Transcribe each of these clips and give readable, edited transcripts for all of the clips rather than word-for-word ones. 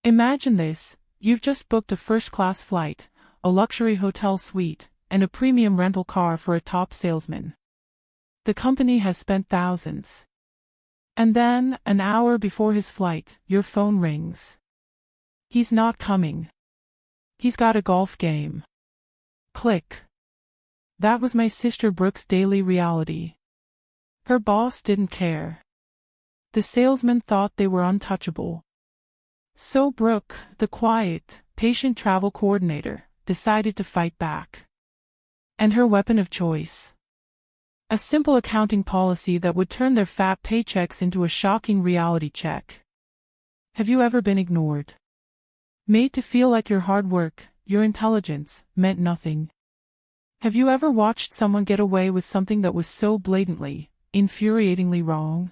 Imagine this, you've just booked a first-class flight, a luxury hotel suite, and a premium rental car for a top salesman. The company has spent thousands. And then, an hour before his flight, your phone rings. He's not coming. He's got a golf game. Click. That was my sister Brooke's daily reality. Her boss didn't care. The salesman thought they were untouchable. So Brooke, the quiet, patient travel coordinator, decided to fight back. And her weapon of choice? A simple accounting policy that would turn their fat paychecks into a shocking reality check. Have you ever been ignored? Made to feel like your hard work, your intelligence, meant nothing? Have you ever watched someone get away with something that was so blatantly, infuriatingly wrong?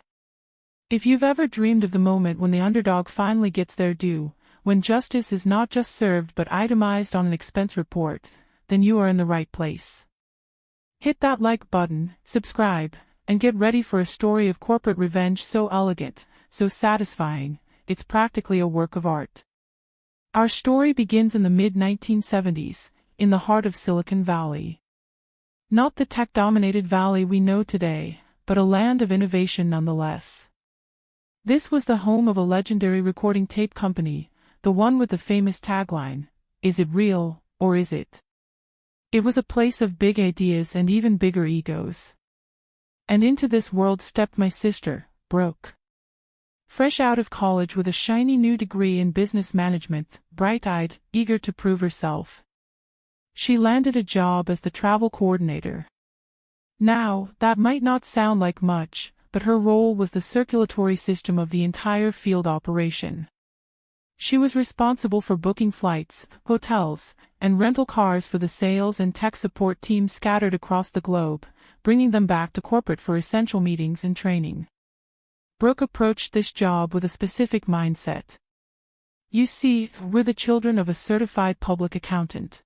If you've ever dreamed of the moment when the underdog finally gets their due, when justice is not just served but itemized on an expense report, then you are in the right place. Hit that like button, subscribe, and get ready for a story of corporate revenge so elegant, so satisfying, it's practically a work of art. Our story begins in the mid-1970s, in the heart of Silicon Valley. Not the tech-dominated valley we know today, but a land of innovation nonetheless. This was the home of a legendary recording tape company, the one with the famous tagline, "Is it real, or is it?" It was a place of big ideas and even bigger egos. And into this world stepped my sister, Brooke. Fresh out of college with a shiny new degree in business management, bright-eyed, eager to prove herself. She landed a job as the travel coordinator. Now, that might not sound like much, but her role was the circulatory system of the entire field operation. She was responsible for booking flights, hotels, and rental cars for the sales and tech support teams scattered across the globe, bringing them back to corporate for essential meetings and training. Brooke approached this job with a specific mindset. You see, we're the children of a certified public accountant.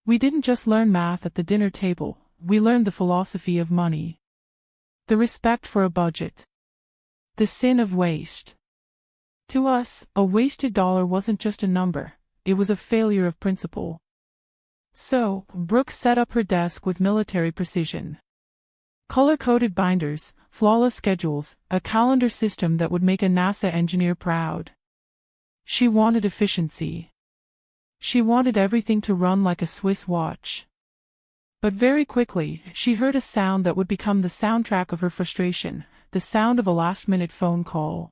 We didn't just learn math at the dinner table, we learned the philosophy of money. The respect for a budget. The sin of waste. To us, a wasted dollar wasn't just a number, it was a failure of principle. So, Brooke set up her desk with military precision. Color-coded binders, flawless schedules, a calendar system that would make a NASA engineer proud. She wanted efficiency. She wanted everything to run like a Swiss watch. But very quickly, she heard a sound that would become the soundtrack of her frustration, the sound of a last-minute phone call.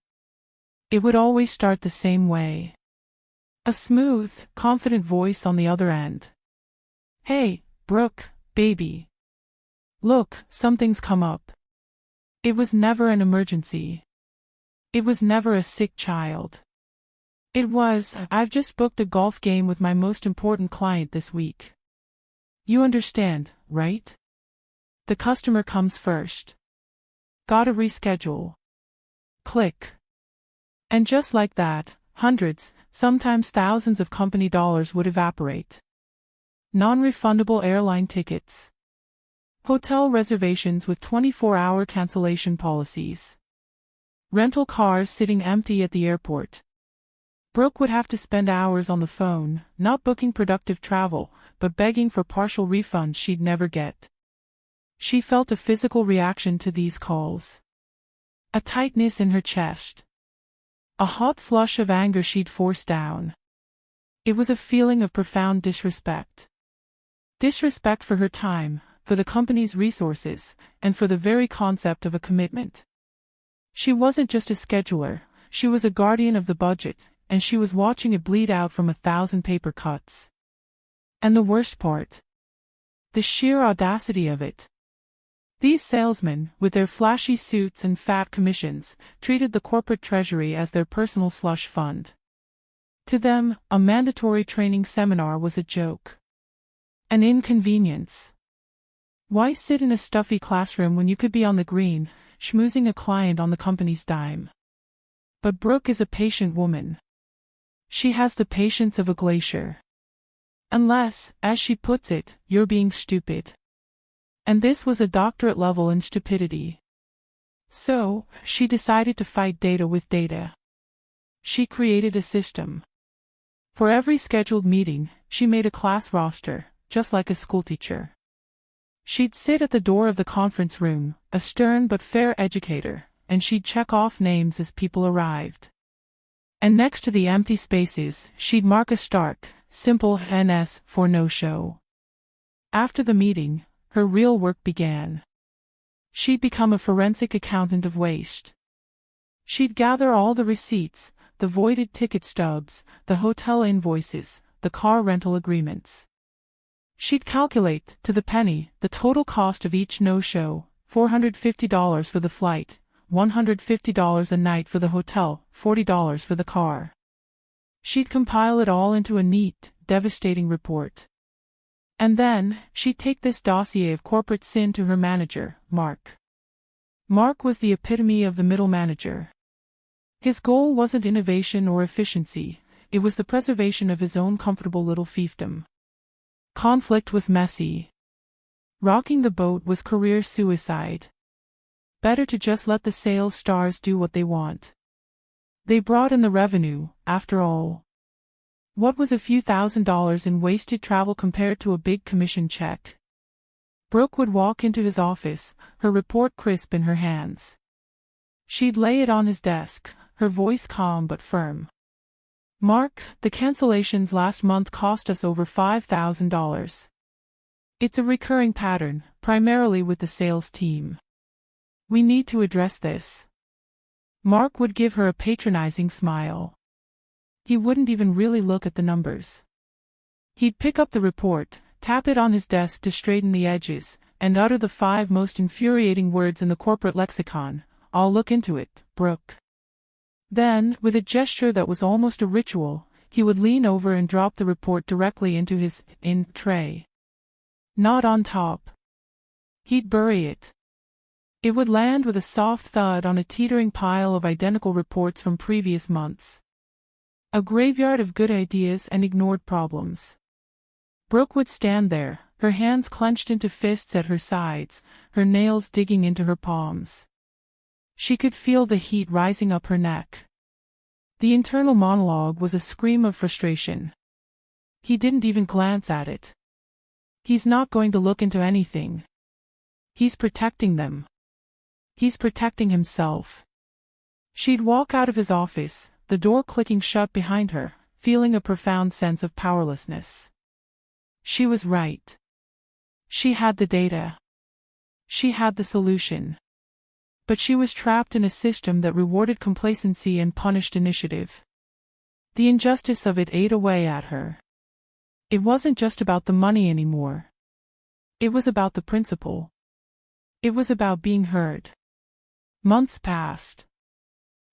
It would always start the same way. A smooth, confident voice on the other end. Hey, Brooke, baby. Look, something's come up. It was never an emergency. It was never a sick child. It was, I've just booked a golf game with my most important client this week. You understand, right? The customer comes first. Gotta reschedule. Click. And just like that, hundreds, sometimes thousands of company dollars would evaporate. Non-refundable airline tickets. Hotel reservations with 24-hour cancellation policies. Rental cars sitting empty at the airport. Brooke would have to spend hours on the phone, not booking productive travel, but begging for partial refunds she'd never get. She felt a physical reaction to these calls. A tightness in her chest. A hot flush of anger she'd force down. It was a feeling of profound disrespect. Disrespect for her time, for the company's resources, and for the very concept of a commitment. She wasn't just a scheduler, she was a guardian of the budget, and she was watching it bleed out from 1,000 paper cuts. And the worst part? The sheer audacity of it. These salesmen, with their flashy suits and fat commissions, treated the corporate treasury as their personal slush fund. To them, a mandatory training seminar was a joke. An inconvenience. Why sit in a stuffy classroom when you could be on the green, schmoozing a client on the company's dime? But Brooke is a patient woman. She has the patience of a glacier. Unless, as she puts it, you're being stupid. And this was a doctorate level in stupidity. So, she decided to fight data with data. she created a system. For every scheduled meeting, she made a class roster, just like a schoolteacher. She'd sit at the door of the conference room, a stern but fair educator, and she'd check off names as people arrived. And next to the empty spaces, she'd mark a stark, simple NS for no-show. After the meeting, her real work began. She'd become a forensic accountant of waste. She'd gather all the receipts, the voided ticket stubs, the hotel invoices, the car rental agreements. She'd calculate, to the penny, the total cost of each no-show, $450 for the flight, $150 a night for the hotel, $40 for the car. She'd compile it all into a neat, devastating report. And then, she'd take this dossier of corporate sin to her manager, Mark. Mark was the epitome of the middle manager. His goal wasn't innovation or efficiency, it was the preservation of his own comfortable little fiefdom. Conflict was messy. Rocking the boat was career suicide. Better to just let the sales stars do what they want. They brought in the revenue, after all. What was a few $1,000s in wasted travel compared to a big commission check? Brooke would walk into his office, her report crisp in her hands. She'd lay it on his desk, her voice calm but firm. Mark, the cancellations last month cost us over $5,000. It's a recurring pattern, primarily with the sales team. We need to address this. Mark would give her a patronizing smile. He wouldn't even really look at the numbers. He'd pick up the report, tap it on his desk to straighten the edges, and utter the 5 most infuriating words in the corporate lexicon. I'll look into it, Brooke. Then, with a gesture that was almost a ritual, he would lean over and drop the report directly into his tray. Not on top. He'd bury it. It would land with a soft thud on a teetering pile of identical reports from previous months. A graveyard of good ideas and ignored problems. Brooke would stand there, her hands clenched into fists at her sides, her nails digging into her palms. She could feel the heat rising up her neck. The internal monologue was a scream of frustration. He didn't even glance at it. He's not going to look into anything. He's protecting them. He's protecting himself. She'd walk out of his office, the door clicking shut behind her, feeling a profound sense of powerlessness. She was right. She had the data. She had the solution. But she was trapped in a system that rewarded complacency and punished initiative. The injustice of it ate away at her. It wasn't just about the money anymore. It was about the principle. It was about being heard. Months passed.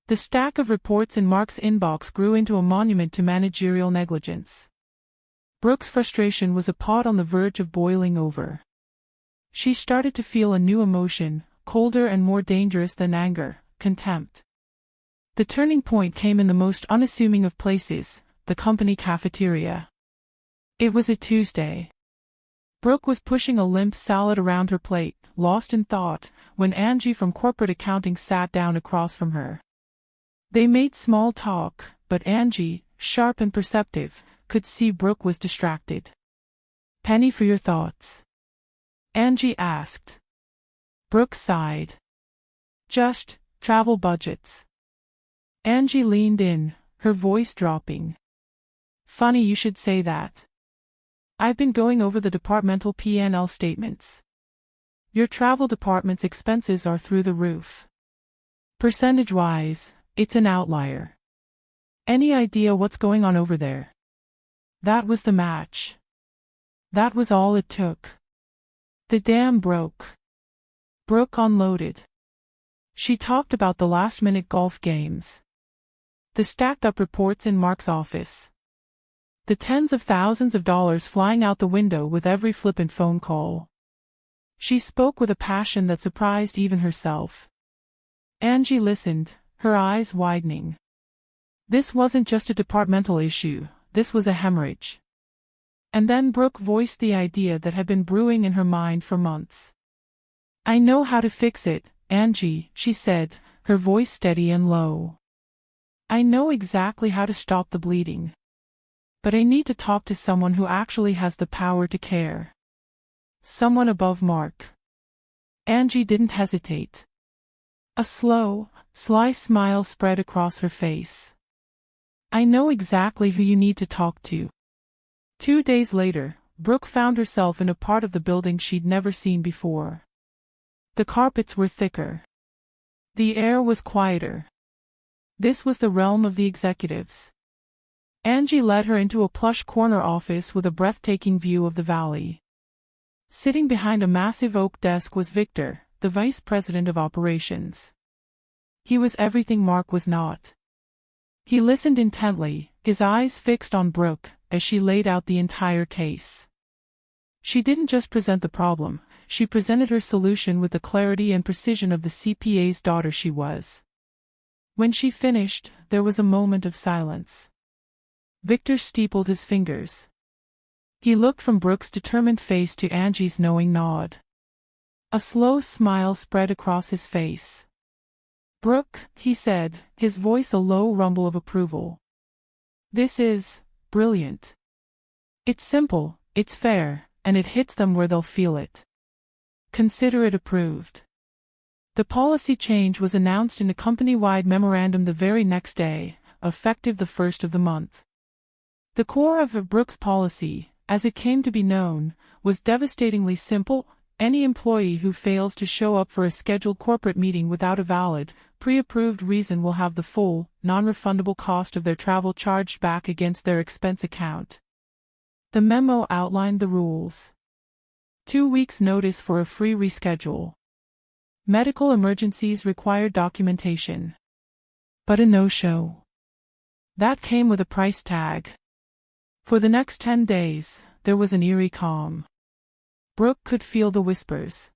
The stack of reports in Mark's inbox grew into a monument to managerial negligence. Brooke's frustration was a pot on the verge of boiling over. She started to feel a new emotion, colder and more dangerous than anger, contempt. The turning point came in the most unassuming of places, the company cafeteria. It was a Tuesday. Brooke was pushing a limp salad around her plate, lost in thought, when Angie from corporate accounting sat down across from her. They made small talk, but Angie, sharp and perceptive, could see Brooke was distracted. "Penny for your thoughts?" Angie asked. Brooke sighed. "Just, travel budgets." Angie leaned in, her voice dropping. "Funny you should say that. I've been going over the departmental P&L statements. Your travel department's expenses are through the roof. Percentage-wise, it's an outlier. Any idea what's going on over there?" That was the match. That was all it took. The dam broke. Brooke unloaded. She talked about the last-minute golf games. The stacked-up reports in Mark's office. The tens of thousands of dollars flying out the window with every flippant phone call. She spoke with a passion that surprised even herself. Angie listened, her eyes widening. This wasn't just a departmental issue, this was a hemorrhage. And then Brooke voiced the idea that had been brewing in her mind for months. "I know how to fix it, Angie," she said, her voice steady and low. I know exactly how to stop the bleeding. But I need to talk to someone who actually has the power to care. Someone above Mark. Angie didn't hesitate. A slow, sly smile spread across her face. I know exactly who you need to talk to. 2 days later, Brooke found herself in a part of the building she'd never seen before. The carpets were thicker. The air was quieter. This was the realm of the executives. Angie led her into a plush corner office with a breathtaking view of the valley. Sitting behind a massive oak desk was Victor, the vice president of operations. He was everything Mark was not. He listened intently, his eyes fixed on Brooke, as she laid out the entire case. She didn't just present the problem, she presented her solution with the clarity and precision of the CPA's daughter she was. When she finished, there was a moment of silence. Victor steepled his fingers. He looked from Brooke's determined face to Angie's knowing nod. A slow smile spread across his face. Brooke, he said, his voice a low rumble of approval. This is brilliant. It's simple, it's fair, and it hits them where they'll feel it. Consider it approved. The policy change was announced in a company-wide memorandum the very next day, effective the 1st of the month. The core of Brooke's policy, as it came to be known, was devastatingly simple. Any employee who fails to show up for a scheduled corporate meeting without a valid, pre-approved reason will have the full, non-refundable cost of their travel charged back against their expense account. The memo outlined the rules. 2 weeks' notice for a free reschedule. Medical emergencies required documentation. But a no-show. That came with a price tag. For the next 10 days, there was an eerie calm. Brooke could feel the whispers.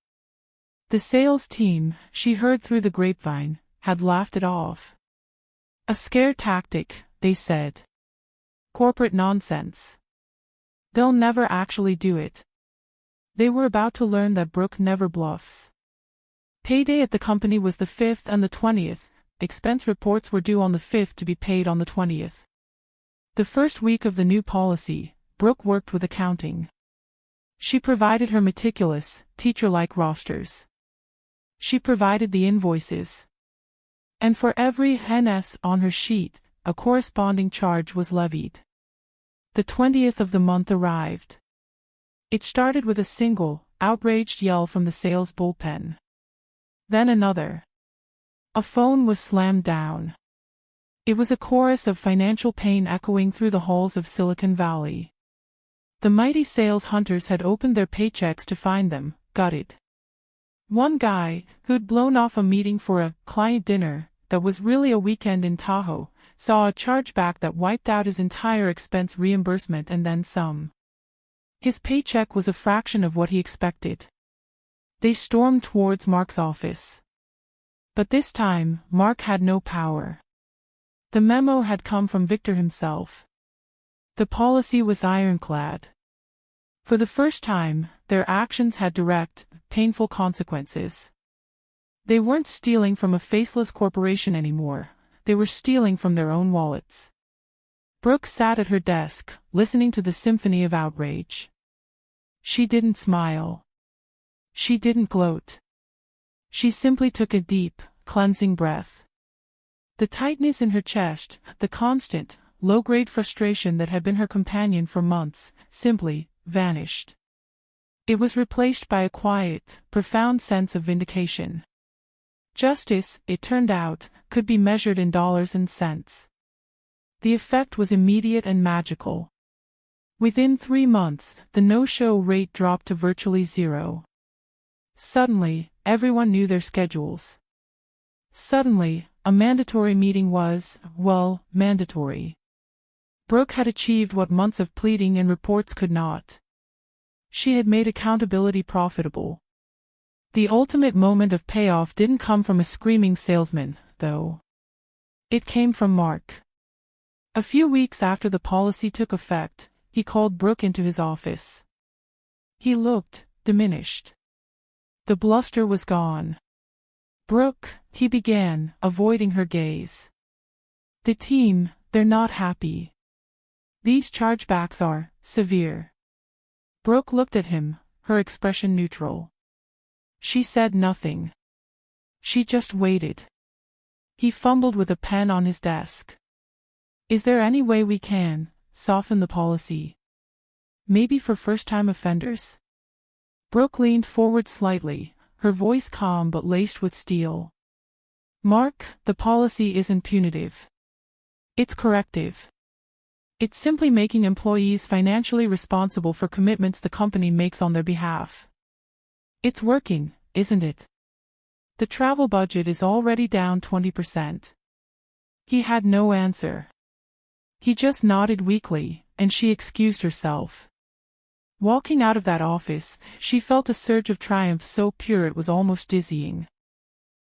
The sales team, she heard through the grapevine, had laughed it off. A scare tactic, they said. Corporate nonsense. They'll never actually do it. They were about to learn that Brooke never bluffs. Payday at the company was the 5th and the 20th, expense reports were due on the 5th to be paid on the 20th. The first week of the new policy, Brooke worked with accounting. She provided her meticulous, teacher-like rosters. She provided the invoices. And for every NS on her sheet, a corresponding charge was levied. The 20th of the month arrived. It started with a single, outraged yell from the sales bullpen. Then another. A phone was slammed down. It was a chorus of financial pain echoing through the halls of Silicon Valley. The mighty sales hunters had opened their paychecks to find them, gutted. One guy, who'd blown off a meeting for a client dinner that was really a weekend in Tahoe, saw a chargeback that wiped out his entire expense reimbursement and then some. His paycheck was a fraction of what he expected. They stormed towards Mark's office. But this time, Mark had no power. The memo had come from Victor himself. The policy was ironclad. For the first time, their actions had direct, painful consequences. They weren't stealing from a faceless corporation anymore, they were stealing from their own wallets. Brooke sat at her desk, listening to the symphony of outrage. She didn't smile. She didn't gloat. She simply took a deep, cleansing breath. The tightness in her chest, the constant, low-grade frustration that had been her companion for months, simply vanished. It was replaced by a quiet, profound sense of vindication. Justice, it turned out, could be measured in dollars and cents. The effect was immediate and magical. Within 3 months, the no-show rate dropped to virtually zero. Suddenly, everyone knew their schedules. Suddenly, a mandatory meeting was, well, mandatory. Brooke had achieved what months of pleading and reports could not. She had made accountability profitable. The ultimate moment of payoff didn't come from a screaming salesman, though. It came from Mark. A few weeks after the policy took effect, he called Brooke into his office. He looked diminished. The bluster was gone. Brooke, he began, avoiding her gaze. The team, they're not happy. These chargebacks are severe. Brooke looked at him, her expression neutral. She said nothing. She just waited. He fumbled with a pen on his desk. Is there any way we can soften the policy? Maybe for first-time offenders? Brooke leaned forward slightly, her voice calm but laced with steel. Mark, the policy isn't punitive. It's corrective. It's simply making employees financially responsible for commitments the company makes on their behalf. It's working, isn't it? The travel budget is already down 20%. He had no answer. He just nodded weakly, and she excused herself. Walking out of that office, she felt a surge of triumph so pure it was almost dizzying.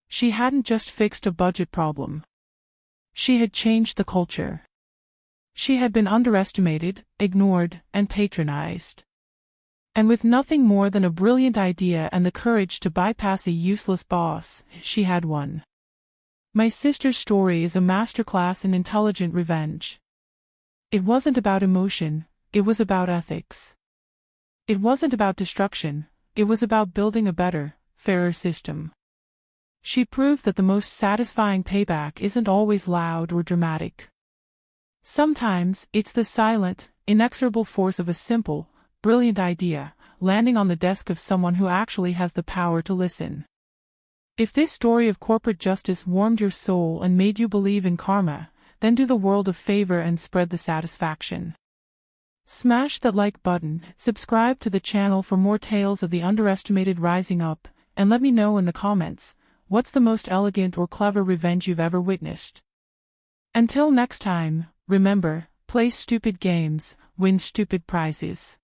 She hadn't just fixed a budget problem. She had changed the culture. She had been underestimated, ignored, and patronized. And with nothing more than a brilliant idea and the courage to bypass a useless boss, she had won. My sister's story is a masterclass in intelligent revenge. It wasn't about emotion, it was about ethics. It wasn't about destruction, it was about building a better, fairer system. She proved that the most satisfying payback isn't always loud or dramatic. Sometimes, it's the silent, inexorable force of a simple, brilliant idea, landing on the desk of someone who actually has the power to listen. If this story of corporate justice warmed your soul and made you believe in karma, then do the world a favor and spread the satisfaction. Smash that like button, subscribe to the channel for more tales of the underestimated rising up, and let me know in the comments, what's the most elegant or clever revenge you've ever witnessed? Until next time, remember, play stupid games, win stupid prizes.